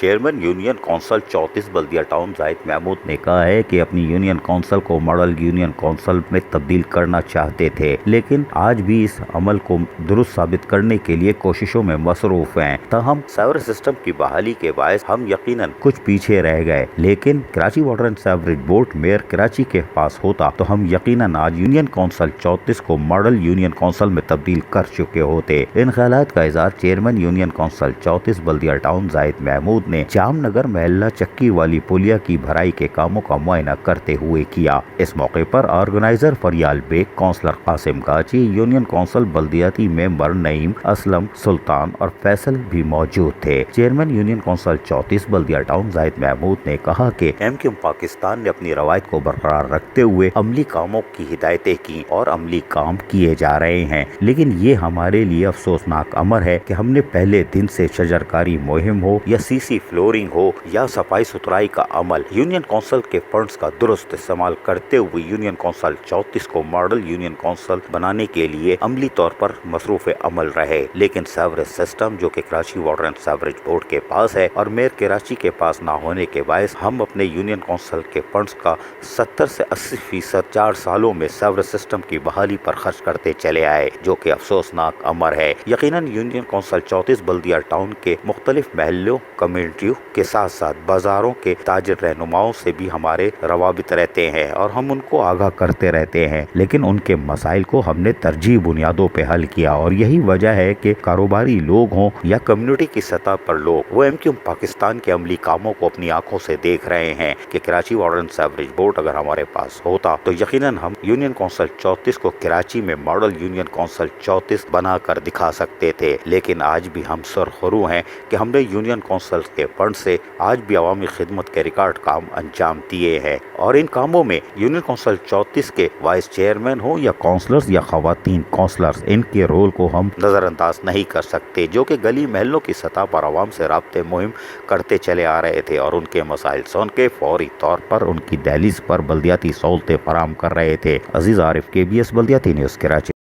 Chairman union council 34 بلدیہ town زاہد محمود نے کہا ہے کہ اپنی یونین کونسل کو ماڈل یونین کونسل میں تبدیل کرنا چاہتے تھے، لیکن آج بھی اس عمل کو درست ثابت کرنے کے لیے کوششوں میں مصروف ہیں۔ تاہم سیور سسٹم کی بحالی کے باعث ہم یقیناً کچھ پیچھے رہ گئے، لیکن Karachi water and sewerage board mayor Karachi کے پاس ہوتا تو ہم یقیناً آج یونین کونسل 34 کو ماڈل یونین کونسل میں تبدیل کر چکے ہوتے۔ ان خیالات کا اظہار چیئرمین یونین کونسل 34 بلدیہ ٹاؤن زاہد محمود نے جام نگر محلہ چکی والی پلیا کی بھرائی کے کاموں کا معائنہ کرتے ہوئے کیا۔ اس موقع پر organizer Faryal Baig, councillor Qasim Kachi, union council بلدیاتی ممبر نعیم، اسلم، سلطان اور فیصل بھی موجود تھے۔ چیئرمین یونین کونسل 34 بلدیہ ٹاؤن زاہد محمود نے کہا کہ MQM پاکستان نے اپنی روایت کو برقرار رکھتے ہوئے عملی کاموں کی ہدایتیں کی اور عملی کام کیے جا رہے ہیں، لیکن یہ ہمارے لیے افسوسناک امر ہے کہ ہم نے پہلے دن سے شجرکاری مہم ہو یا CC فلورنگ ہو یا صفائی ستھرائی کا عمل، یونین کونسل کے فنڈز کا درست استعمال کرتے ہوئے یونین کونسل 34 کو ماڈل یونین کونسل بنانے کے لیے عملی طور پر مصروف عمل رہے، لیکن سیوریج سسٹم جو کہ Karachi water and sewerage board کے پاس ہے اور میئر کراچی کے پاس نہ ہونے کے باعث ہم اپنے یونین کونسل کے فنڈز کا 70 سے 80% 4 سالوں میں سیوریج سسٹم کی بحالی پر خرچ کرتے چلے آئے، جو کہ افسوسناک امر ہے۔ یقیناً یونین کونسل 34 بلدیہ ٹاؤن کے مختلف محلوں، کمیونٹیوں کے ساتھ ساتھ بازاروں کے تاجر رہنماؤں سے بھی ہمارے روابط رہتے ہیں اور ہم ان کو آگاہ کرتے رہتے ہیں، لیکن ان کے مسائل کو ہم نے ترجیحی بنیادوں پہ حل کیا، اور یہی وجہ ہے کہ کاروباری لوگ ہوں یا کمیونٹی کی سطح پر لوگ، وہ MQM پاکستان کے عملی کاموں کو اپنی آنکھوں سے دیکھ رہے ہیں کہ Karachi water and sewerage board اگر ہمارے پاس ہوتا تو یقیناً ہم یونین کونسل 34 کو کراچی میں ماڈل یونین کونسل 34 بنا کر دکھا سکتے تھے، لیکن آج بھی ہم سرخرو ہیں کہ ہم نے یونین کونسل کے فنڈ سے آج بھی عوامی خدمت کے ریکارڈ کام انجام دیے ہیں، اور ان کاموں میں یونین کونسل 34 کے وائس چیئرمین ہوں یا کونسلرز یا خواتین کونسلرز، ان کے رول کو ہم نظر انداز نہیں کر سکتے، جو کہ گلی محلوں کی سطح پر عوام سے رابطے مہم کرتے چلے آ رہے تھے اور ان کے مسائل سن کے فوری طور پر ان کی دہلیز پر بلدیاتی سہولتیں فراہم کر رہے تھے۔ عزیز عارف، KBS بلدیاتی نیوز، کراچی۔